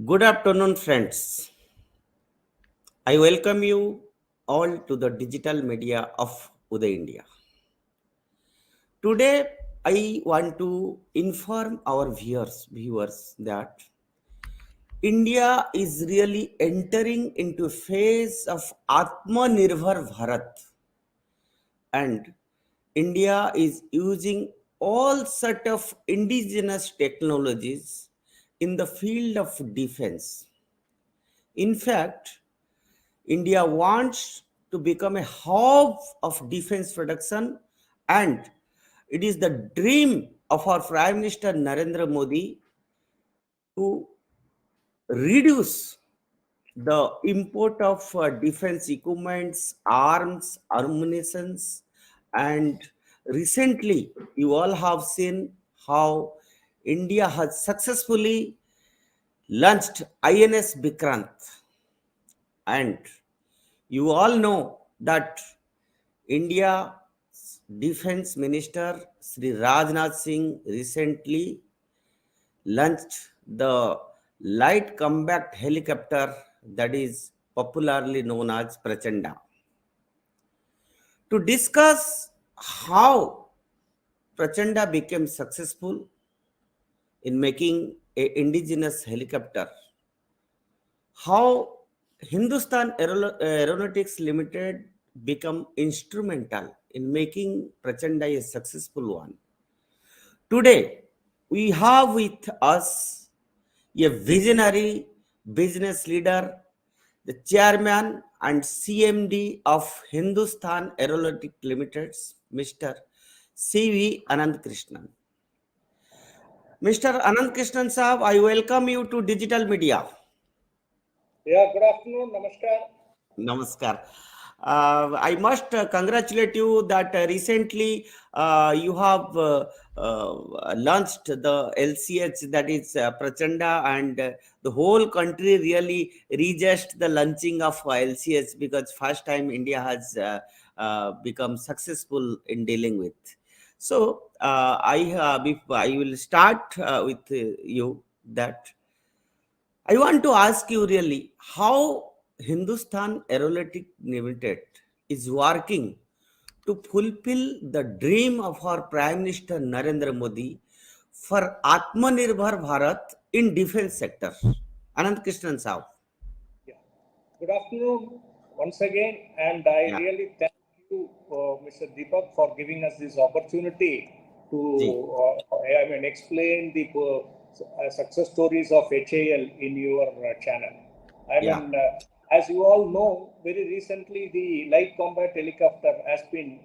Good afternoon, friends. I welcome you all to the digital media of Uday India. Today, I want to inform our viewers that India is really entering into a phase of Atmanirbhar Bharat, and India is using all sort of indigenous technologies in the field of defense. In fact, India wants to become a hub of defense production, and it is the dream of our Prime Minister Narendra Modi to reduce the import of defense equipments, arms, ammunitions, and recently you all have seen how India has successfully launched INS Vikrant, and you all know that India Defense Minister Sri Rajnath Singh recently launched the light combat helicopter that is popularly known as Prachanda. To discuss how Prachanda became successful in making a indigenous helicopter, how Hindustan Aeronautics Limited become instrumental in making Prachanda a successful one. Today, we have with us a visionary business leader, the chairman and CMD of Hindustan Aeronautics Limited, Mr. C.V. Anand Krishnan. Mr. Anand Krishnan Saab, I welcome you to digital media. Yeah, good afternoon. Namaskar. Namaskar. I must congratulate you that recently you have launched the LCH, that is Prachanda, and the whole country really rejoiced the launching of LCH because first time India has become successful in dealing with. So I will start with you that I want to ask you really how Hindustan Aeronautics Limited is working to fulfill the dream of our Prime Minister Narendra Modi for Atmanirbhar Bharat in defense sector. Anand Krishnan Saab. Yeah. Good afternoon once again, and I Yeah. really thank you, Mr. Deepak, for giving us this opportunity to, Ji. explain the success stories of HAL in your channel. Yeah. As you all know, very recently the light combat helicopter has been,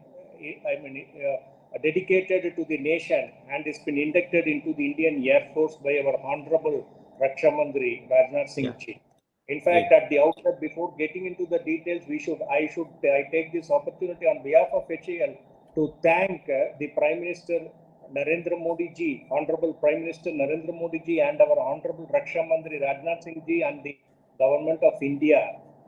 dedicated to the nation and has been inducted into the Indian Air Force by our Honorable Raksha Mandri Rajnath Yeah. Singh Ji. In fact, Great. at the outset, before getting into the details, I take this opportunity on behalf of HAL to thank the Prime Minister Narendra Modi ji, Honorable Prime Minister Narendra Modi ji, and our Honorable Raksha Mandri Rajnath Singh ji, and the Government of India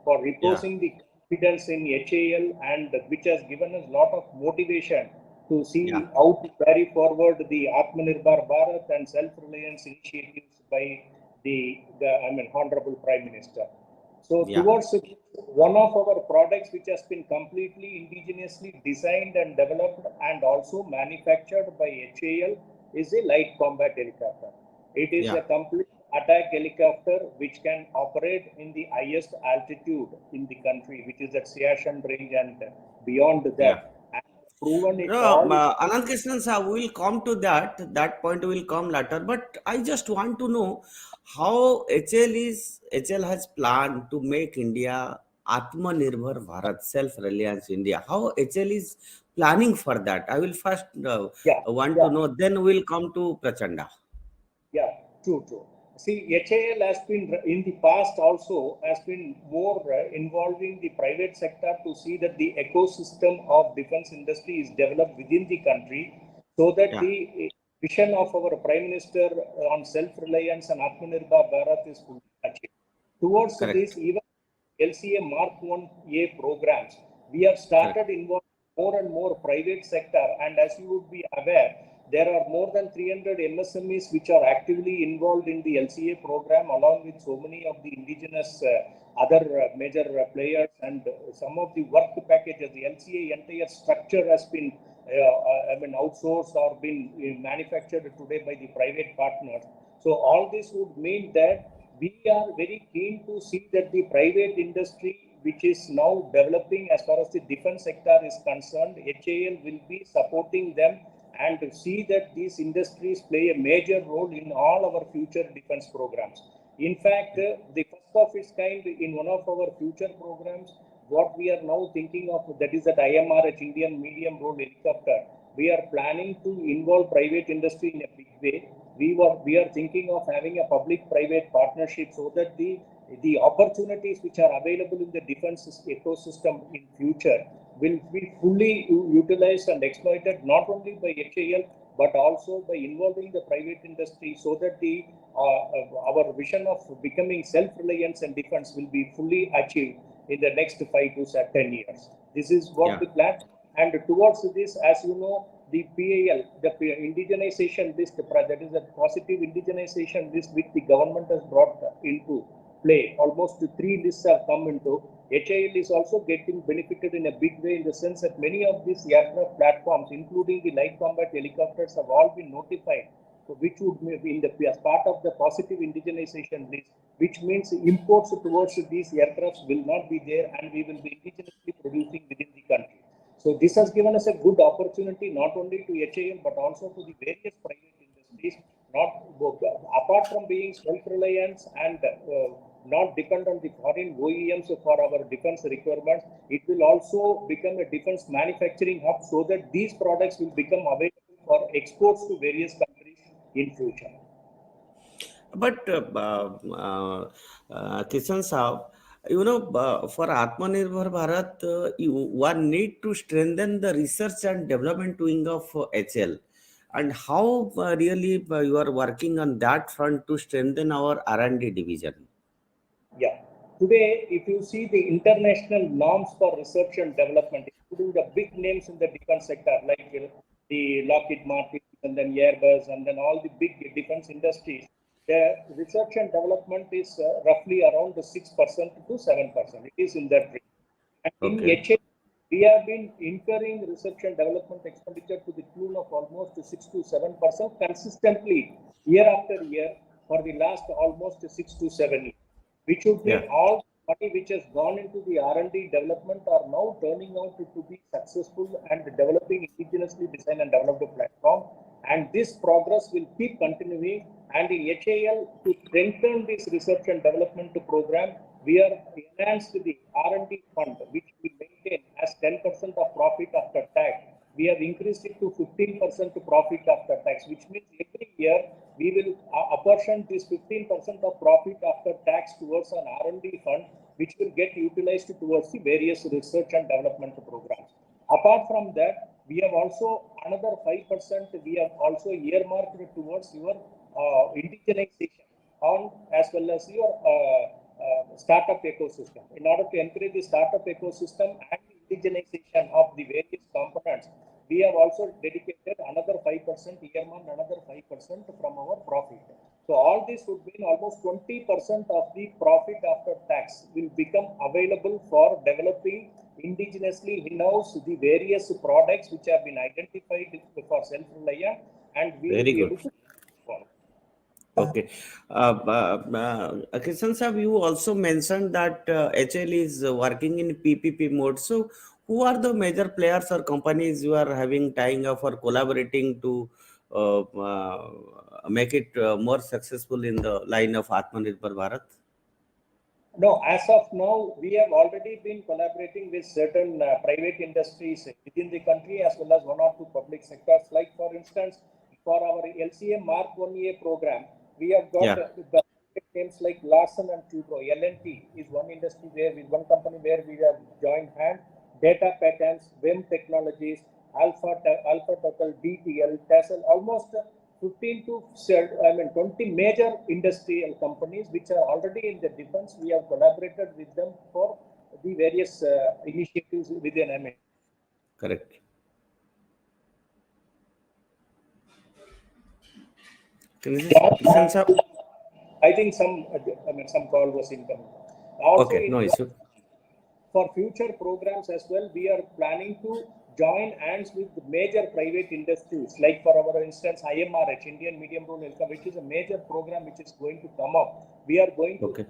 for Yeah. reposing the confidence in HAL, and which has given us a lot of motivation to Yeah. see how to carry forward the Atmanirbhar Bharat and self-reliance initiatives by Honorable Prime Minister. So, Yeah. towards it, one of our products which has been completely indigenously designed and developed and also manufactured by HAL is a light combat helicopter. It is Yeah. a complete attack helicopter which can operate in the highest altitude in the country, which is at Siachen range and beyond Yeah. that. And proven No, all its. Anand Krishnan sir, we will come to that. That point will come later. But I just want to know how HL has planned to make India Atmanirbhar Bharat, self-reliance India. How HL is planning for that? I will first Yeah, want to yeah. know. Then we will come to Prachanda. Yeah, true, true. See, HAL has been in the past also has been more involving the private sector to see that the ecosystem of defense industry is developed within the country, so that Yeah, the vision of our Prime Minister on self-reliance and Atmanirbhar Bharat is fully achieved. Towards correct, this, even LCA Mark 1A programs, we have correct. started involving more and more private sector. And as you would be aware, There are more than 300 MSMEs which are actively involved in the LCA program, along with so many of the indigenous other major players, and some of the work packages. The LCA entire structure has been outsourced or been manufactured today by the private partners. So all this would mean that we are very keen to see that the private industry, which is now developing as far as the defense sector is concerned, HAL will be supporting them and see that these industries play a major role in all our future defense programs. In fact, the first of its kind in one of our future programs, what we are now thinking of, that is that IMRH, Indian Medium Role Helicopter, we are planning to involve private industry in a big way. We are thinking of having a public-private partnership so that the opportunities which are available in the defense ecosystem in future will be fully utilized and exploited not only by HAL but also by involving the private industry, so that our vision of becoming self-reliance and defense will be fully achieved in the next 5 to 10 years. This is what we plan. And towards this, as you know, the PAL, the indigenization list, that is a positive indigenization list which the government has brought into play. Almost 3 lists have come into. HAL is also getting benefited in a big way, in the sense that many of these aircraft platforms, including the light combat helicopters, have all been notified, which would be as part of the positive indigenization list, which means imports towards these aircrafts will not be there, and we will be indigenously producing within the country. So this has given us a good opportunity not only to HAL but also to the various private industries, apart from being self-reliant and not depend on the foreign OEMs for our defense requirements. It will also become a defense manufacturing hub, so that these products will become available for exports to various countries in future. But Kishan Saab, for Atmanirbhar Bharat, one need to strengthen the research and development wing of HL. And how really you are working on that front to strengthen our R&D division? Yeah. Today, if you see the international norms for research and development, including the big names in the defense sector, like the Lockheed Martin and then Airbus and then all the big defense industries, the research and development is roughly around 6% to 7%. It is in that range. And in HL, we have been incurring research and development expenditure to the tune of almost 6 to 7% consistently year after year for the last almost 6 to 7 years. Which would mean all money which has gone into the R&D development are now turning out to be successful and developing indigenously designed and developed platform. And this progress will keep continuing. And in HAL, to strengthen this research and development program, we have enhanced the R&D fund, which we maintain as 10% of profit after tax. We have increased it to 15% profit after tax, which means every year we will apportion this 15% of profit after tax towards an R&D fund, which will get utilized towards the various research and development programs. Apart from that, we have also another 5% we have also earmarked towards your indigenization as well as your startup ecosystem. In order to encourage the startup ecosystem and indigenization of the various components, we have also dedicated another 5%, earmarked another 5% from our profit. So all this would mean almost 20% of the profit after tax will become available for developing indigenously in-house the various products which have been identified for self-reliance, and we will be able to follow. Okay. Kishan Sahab, you also mentioned that HL is working in PPP mode. So, who are the major players or companies you are having tying up or collaborating to make it more successful in the line of Atmanirbhar Bharat? No, as of now, we have already been collaborating with certain private industries within the country as well as 1 or 2 public sectors. Like, for instance, for our LCA Mark 1A program, we have got the names like Larsen and Toubro. L&T is one industry one company where we have joined hands. Data Patterns, WEM Technologies, Alpha Total, DTL, TESL, almost 15 to 20 major industrial companies which are already in the defense. We have collaborated with them for the various initiatives within MA. Correct. Can you just listen, sir? I think some call was incoming. Also, Okay, no issue. for future programs as well, we are planning to join hands with major private industries, like for our instance, IMRH, Indian Medium Rule Income, which is a major program which is going to come up. We are going to, Okay.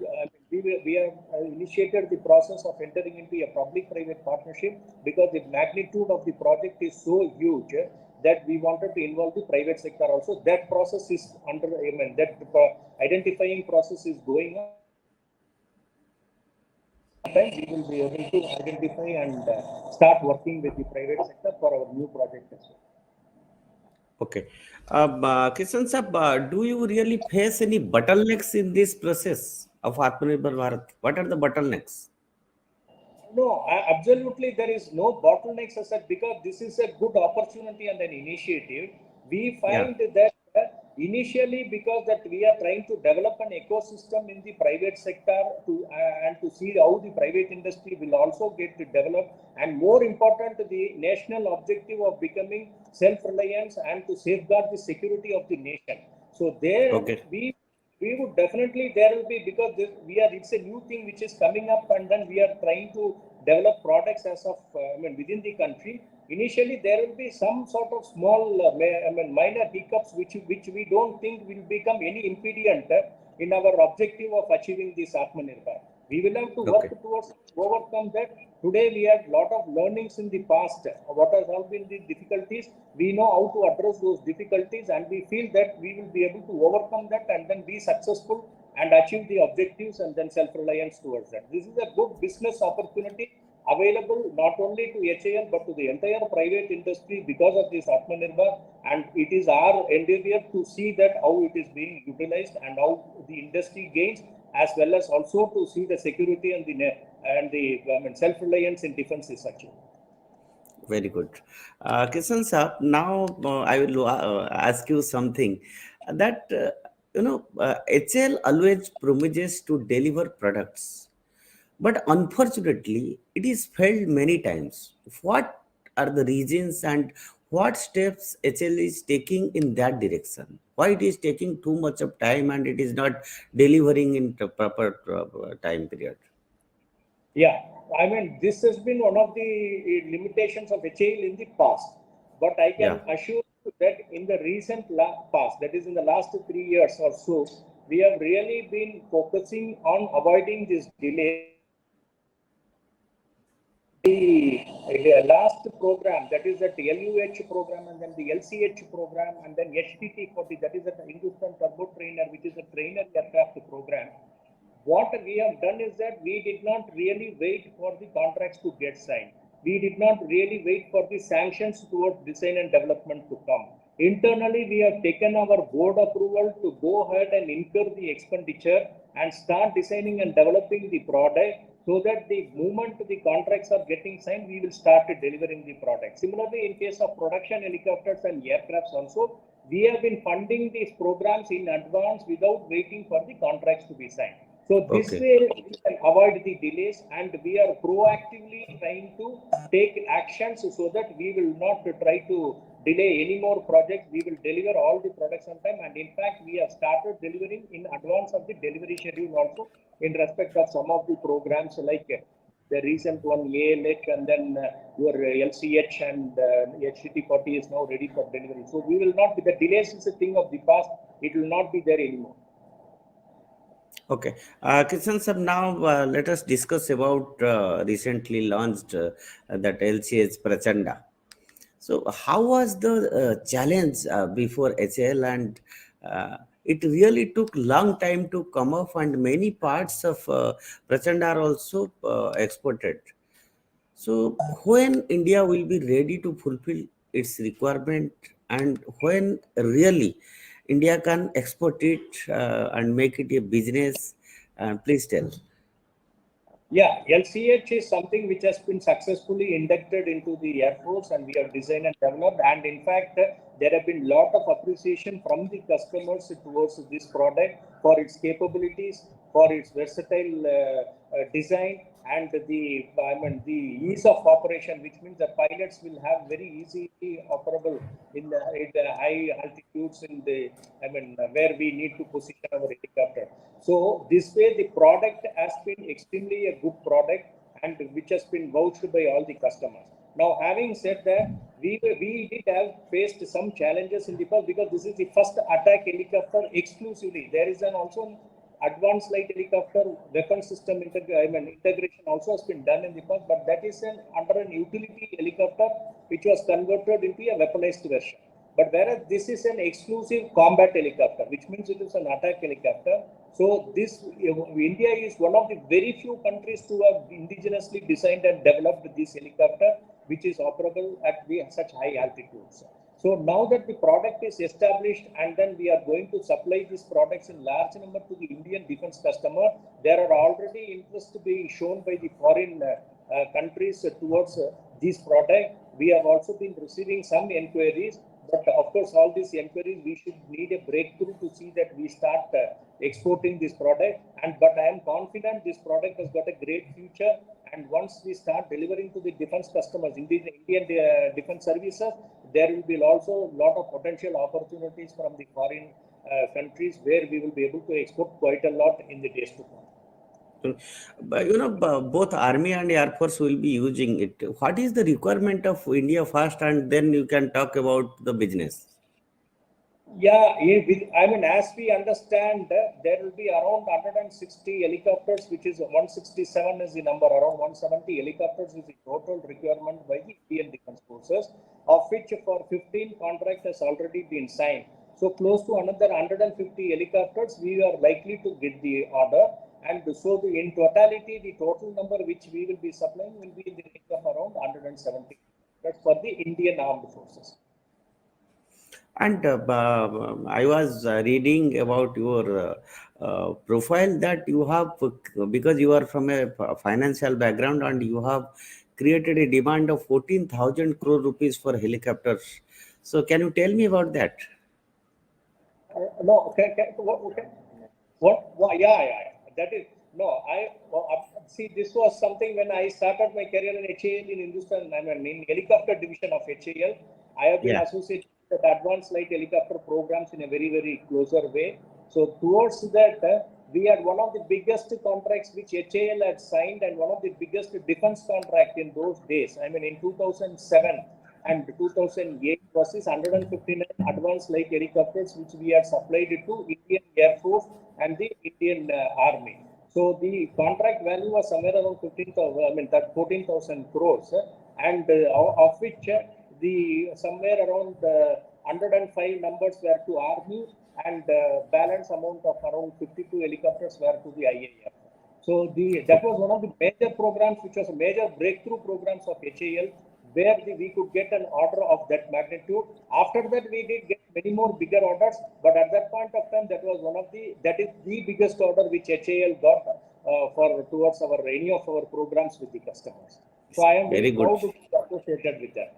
we have initiated the process of entering into a public-private partnership because the magnitude of the project is so huge that we wanted to involve the private sector also. That process is under, that identifying process is going on. Time we will be able to identify and start working with the private sector for our new project as well. Okay. Kishan sir, do you really face any bottlenecks in this process of Atmanirbhar Bharat? What are the bottlenecks? No, absolutely there is no bottlenecks as such because this is a good opportunity and an initiative. We Yeah. find that initially because that we are trying to develop an ecosystem in the private sector to and to see how the private industry will also get to develop, and more important, the national objective of becoming self-reliance and to safeguard the security of the nation. So there Okay. we would definitely, there will be, because it's a new thing which is coming up, and then we are trying to develop products as of within the country. Initially there will be some sort of small minor hiccups which we don't think will become any impediment in our objective of achieving this Atmanirbhar. We will have to work Okay. towards overcome that. Today we had a lot of learnings in the past. What has all been the difficulties? We know how to address those difficulties, and we feel that we will be able to overcome that and then be successful and achieve the objectives and then self-reliance towards that. This is a good business opportunity available not only to HAL but to the entire private industry because of this Atmanirbhar, and it is our endeavor to see that how it is being utilized and how the industry gains, as well as also to see the security and the self-reliance in defense is achieved. Very good. Kishan sir, now I will ask you something that HL always promises to deliver products, but unfortunately, it is failed many times. What are the reasons and what steps HL is taking in that direction? Why it is taking too much of time and it is not delivering in the proper time period? Yeah, this has been one of the limitations of HAL in the past. But I Yeah. can assure you that in the recent past, that is in the last 3 years or so, we have really been focusing on avoiding this delay. The last program, that is that LUH program, and then the LCH program, and then HTT-40, that is the Hindustan Turbo Trainer, which is a trainer aircraft program. What we have done is that we did not really wait for the contracts to get signed. We did not really wait for the sanctions towards design and development to come. Internally, we have taken our board approval to go ahead and incur the expenditure and start designing and developing the product, so that the moment the contracts are getting signed, we will start delivering the product. Similarly, in case of production helicopters and aircrafts also, we have been funding these programs in advance without waiting for the contracts to be signed. So this Okay. way we can avoid the delays, and we are proactively trying to take actions so that we will not try to delay any more projects. We will deliver all the products on time, and in fact we have started delivering in advance of the delivery schedule also in respect of some of the programs like the recent one ALH, and then your LCH and HTT-40 is now ready for delivery. So we will not be, the delays is a thing of the past, it will not be there anymore. Okay. Kishan sir, now let us discuss about recently launched that LCH Prachanda. So how was the challenge before HL, and it really took long time to come up, and many parts of Prachanda are also exported. So when India will be ready to fulfill its requirement, and when really India can export it and make it a business, please tell. Yeah, LCH is something which has been successfully inducted into the Air Force, and we have designed and developed. And in fact, there have been a lot of appreciation from the customers towards this product for its capabilities, for its versatile design, and the ease of operation, which means the pilots will have very easy operable in the high altitudes where we need to position our helicopter. So this way the product has been extremely a good product and which has been vouched by all the customers. Now, having said that, we did have faced some challenges in the past because this is the first attack helicopter exclusively. There is an also advanced light helicopter weapon system integration also has been done in the past, but that is under an utility helicopter which was converted into a weaponized version. But whereas this is an exclusive combat helicopter, which means it is an attack helicopter. So this India is one of the very few countries to have indigenously designed and developed this helicopter, which is operable at such high altitudes. So now that the product is established and then we are going to supply these products in large number to the Indian defense customer, there are already interest being shown by the foreign countries towards this product. We have also been receiving some inquiries, but of course all these inquiries we should need a breakthrough to see that we start exporting this product. But I am confident this product has got a great future, and once we start delivering to the defense customers, Indian defense services, there will be also a lot of potential opportunities from the foreign countries where we will be able to export quite a lot in the days to come. But both Army and Air Force will be using it. What is the requirement of India first, and then you can talk about the business? Yeah, as we understand, there will be around 160 helicopters, which is 167 is the number, around 170 helicopters is the total requirement by the Indian Defence Forces, of which for 15 contract has already been signed. So close to another 150 helicopters, we are likely to get the order. And so in totality, the total number which we will be supplying will be in the range of around 170. That's for the Indian Armed Forces. And I was reading about your profile that you have, because you are from a financial background and you have created a demand of 14,000 crore rupees for helicopters. So can you tell me about that? No, okay. What? Yeah. That is, no, see, this was something when I started my career in HAL in Hindustan, in helicopter division of HAL. I have been Yeah. associated with advanced light helicopter programs in a very, very closer way. So towards that, we had one of the biggest contracts which HAL had signed and one of the biggest defense contract in those days. In 2007 and 2008 was this 159 advanced light helicopters which we had supplied to Indian Air Force and the Indian Army. So the contract value was somewhere around 14,000 crores, and of which the somewhere around 105 numbers were to Army, and balance amount of around 52 helicopters were to the IAF. So that was one of the major programs, which was a major breakthrough programs of HAL, where we could get an order of that magnitude. After that, we did get many more bigger orders, but at that point of time, that is the biggest order which HAL got towards any of our programs with the customers. So I am very proud to be associated with that.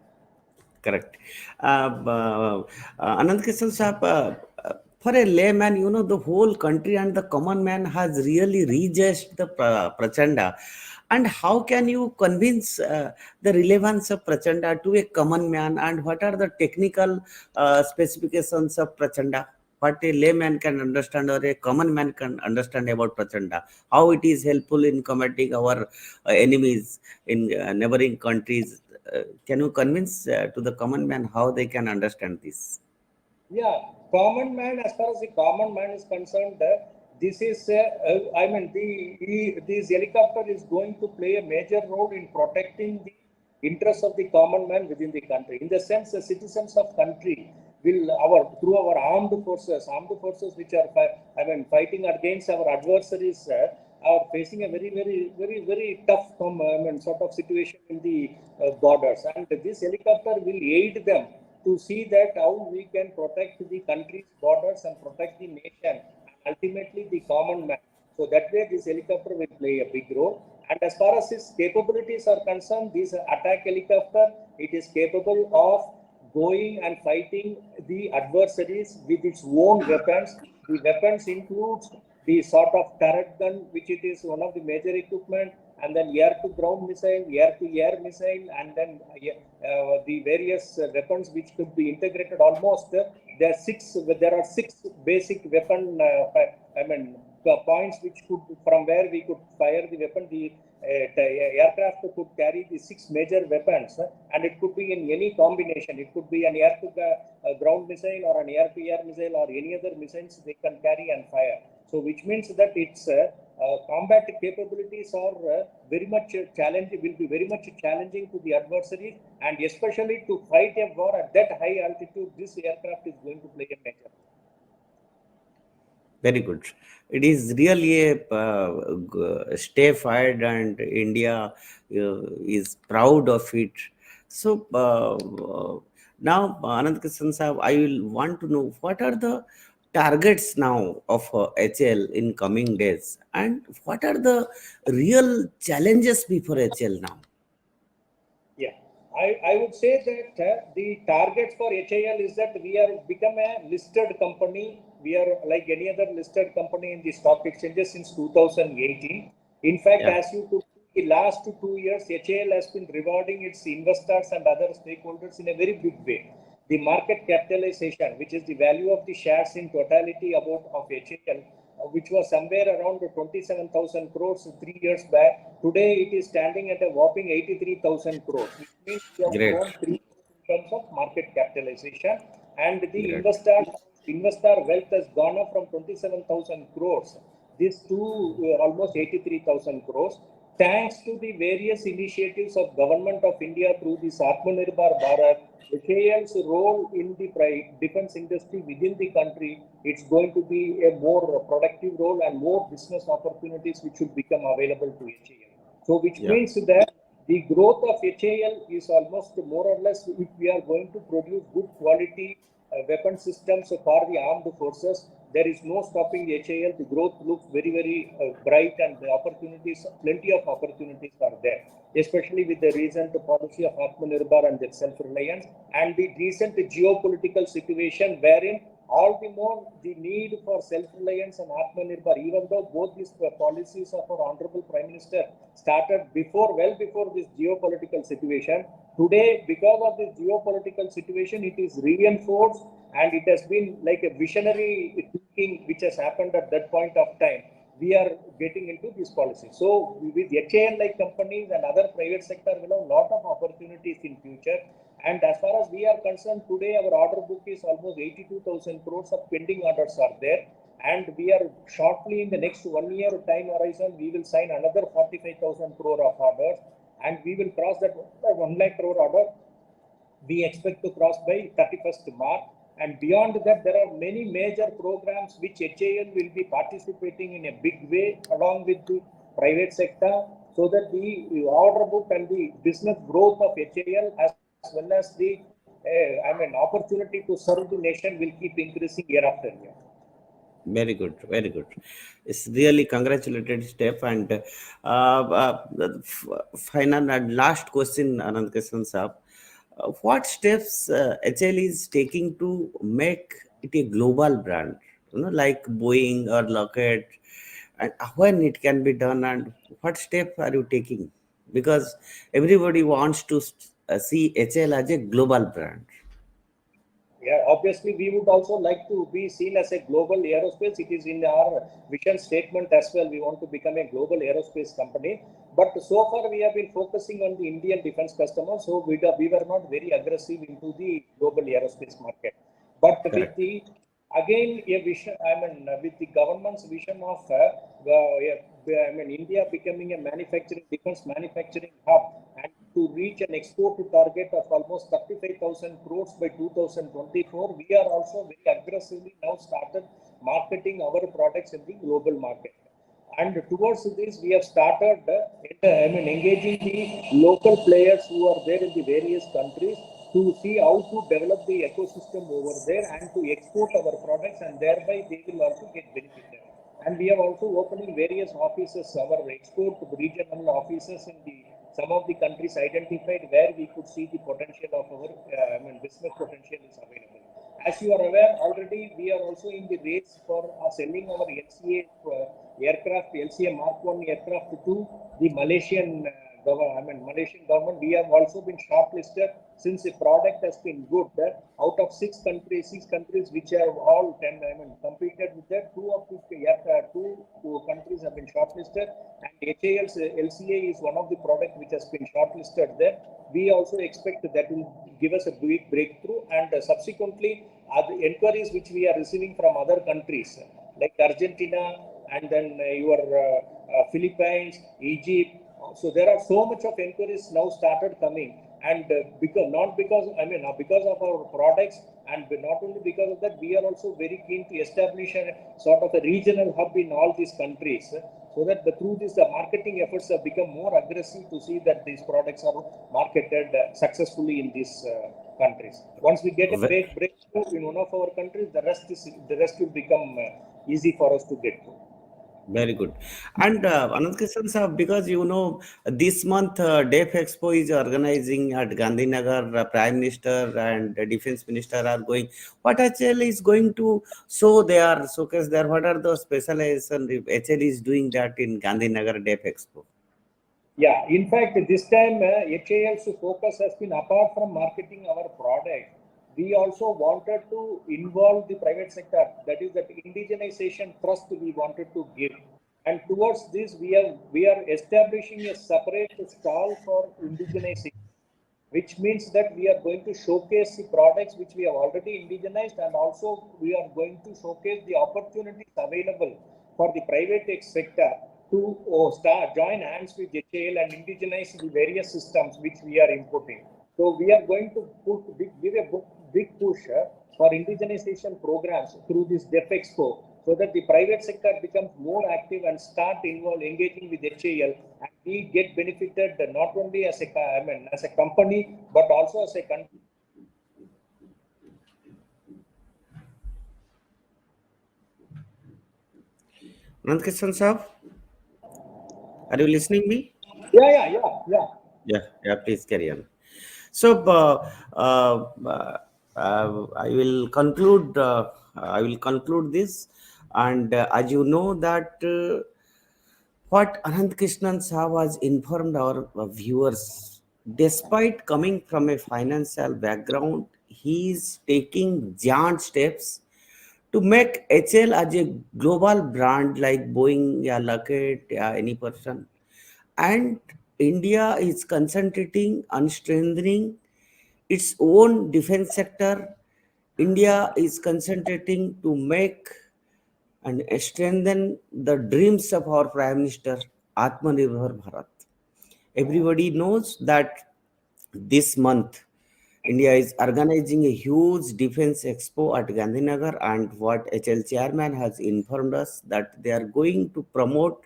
Correct. Anand Kishan Saab, for a layman, the whole country and the common man has really rejudged the Prachanda. And how can you convince the relevance of Prachanda to a common man, and what are the technical specifications of Prachanda? What a layman can understand or a common man can understand about Prachanda, how it is helpful in combating our enemies in neighboring countries. Can you convince to the common man how they can understand this? Yeah, common man, as far as the common man is concerned, this is, this helicopter is going to play a major role in protecting the interests of the common man within the country. In the sense, the citizens of country will, through our armed forces which are, fighting against our adversaries, are facing a very, very, very, very tough sort of situation in the borders. And this helicopter will aid them to see that how we can protect the country's borders and protect the nation, and ultimately the common man. So that way this helicopter will play a big role. And as far as its capabilities are concerned, this attack helicopter, it is capable of going and fighting the adversaries with its own weapons. The weapons includes the sort of turret gun, which it is one of the major equipment, and then air-to-ground missile, air-to-air missile, and then the various weapons which could be integrated. Almost there are six basic weapon. Points which could, from where we could fire the weapon. The aircraft could carry the six major weapons, and it could be in any combination. It could be an air-to-ground missile or an air-to-air missile or any other missiles they can carry and fire. So, which means that its combat capabilities are very much challenging. Will be very much challenging to the adversaries, and especially to fight a war at that high altitude. This aircraft is going to play a major role. Very good. It is really a step ahead, and India is proud of it. So now, Anand Krishnan Sahab, I will want to know what are the targets now of HL in coming days, and what are the real challenges before HL now? Yeah, I would say that the target for HAL is that we are become a listed company. We are like any other listed company in the stock exchanges since 2018. In fact, Yeah, as you could see, the last 2 years, HAL has been rewarding its investors and other stakeholders in a very big way. The market capitalization, which is the value of the shares in totality about of HAL, which was somewhere around 27,000 crores 3 years back. Today it is standing at a whopping 83,000 crores, which means we have great, grown 3 in terms of market capitalization, and the great, investor wealth has gone up from 27,000 crores this to almost 83,000 crores, thanks to the various initiatives of Government of India through this Atmanirbhar Bharat. HAL's role in the defense industry within the country, it's going to be a more productive role and more business opportunities which will become available to HAL. So, which yeah, means that the growth of HAL is almost more or less, if we are going to produce good quality weapon systems for the armed forces, there is no stopping HAL. The growth looks very, very bright, and the opportunities, plenty of opportunities are there, especially with the recent policy of Atmanirbhar and the self-reliance, and the recent geopolitical situation wherein all the more the need for self-reliance and Atmanirbhar, even though both these policies of our Honorable Prime Minister started well before this geopolitical situation, today, because of this geopolitical situation, it is reinforced, and it has been like a visionary thinking which has happened at that point of time. We are getting into this policy. So with HAL like companies and other private sector will have a lot of opportunities in future. And as far as we are concerned, today our order book is almost 82,000 crores of pending orders are there. And we are shortly in the next 1 year time horizon, we will sign another 45,000 crore of orders, and we will cross that 1 lakh crore order. We expect to cross by 31st March. And beyond that, there are many major programs which HAL will be participating in a big way along with the private sector, so that the order book and the business growth of HAL as well as the opportunity to serve the nation will keep increasing year after year. very good, very good. It's really congratulated step. And final and last question, Anand Krishnan Saab. What steps HL is taking to make it a global brand? Like Boeing or Lockheed, and when it can be done, and what steps are you taking? Because everybody wants to see HL as a global brand. Yeah, obviously, we would also like to be seen as a global aerospace. It is in our vision statement as well. We want to become a global aerospace company. But so far, we have been focusing on the Indian defense customers. So we were not very aggressive into the global aerospace market. But with Correct. the again a vision, with the government's vision of India becoming a defense manufacturing hub, and to reach an export target of almost 35,000 crores by 2024, we are also very aggressively now started marketing our products in the global market. And towards this, we have started engaging the local players who are there in the various countries to see how to develop the ecosystem over there and to export our products, and thereby they will also get benefited. And we are also opening various offices, our export regional offices in the some of the countries identified where we could see the potential of our business potential is available. As you are aware, already we are also in the race for selling our LCA aircraft LCA Mark 1 aircraft to the Malaysian government. Malaysian government. We have also been shortlisted since the product has been good. Out of six countries which have all competed with that, two countries have been shortlisted, and HAL's LCA is one of the product which has been shortlisted there. We also expect that will give us a big breakthrough, and subsequently other inquiries which we are receiving from other countries like Argentina, and then your Philippines, Egypt. So there are so much of inquiries now started coming, and because not because because of our products, and not only because of that, we are also very keen to establish a sort of a regional hub in all these countries, so that through this the marketing efforts have become more aggressive to see that these products are marketed successfully in these countries. Once we get a breakthrough in one of our countries, the rest will become easy for us to get to. Very good. And another question, sir, because this month DEF Expo is organizing at Gandhinagar. Prime Minister and Defense Minister are going. What HL is going to show there, showcase there? What are the specialization HL is doing that in Gandhinagar DEF Expo? Yeah, in fact, this time HAL's focus has been, apart from marketing our product, we also wanted to involve the private sector. That is that indigenization trust we wanted to give. And towards this, we are establishing a separate stall for indigenization, which means that we are going to showcase the products which we have already indigenized, and also we are going to showcase the opportunities available for the private sector to join hands with HAL and indigenize the various systems which we are importing. So we are going to give a big push for indigenization programs through this DEF Expo, so that the private sector becomes more active and start engaging with HAL, and we get benefited not only as a company, but also as a country. Nandkishan sir, are you listening me? Yeah, please carry on. So, I will conclude. I will conclude this, and as you know that what Anand Krishnan Saha was informed our viewers, despite coming from a financial background, he is taking giant steps to make HL as a global brand like Boeing, yeah, Lockheed, yeah, any person. And India is concentrating on strengthening its own defense sector. India is concentrating to make and strengthen the dreams of our Prime Minister, Atmanirbhar Bharat. Everybody knows that this month India is organizing a huge defense expo at Gandhinagar, and what HL chairman has informed us that they are going to promote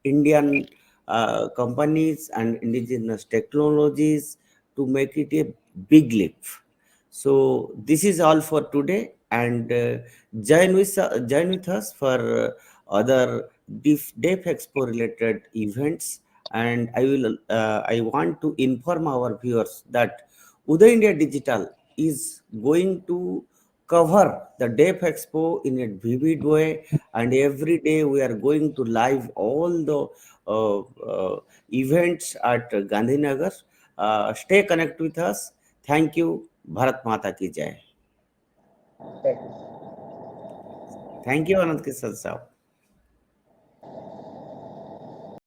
Indian companies and indigenous technologies to make it a big leap. So this is all for today, and join with us for other DEF Expo related events. And I want to inform our viewers that Uday India Digital is going to cover the DEF Expo in a vivid way, and every day we are going to live all the events at Gandhinagar. Stay connected with us. Thank you. Bharat Mata ki jai. Thank you. Thank you, Anand Kisal Saab.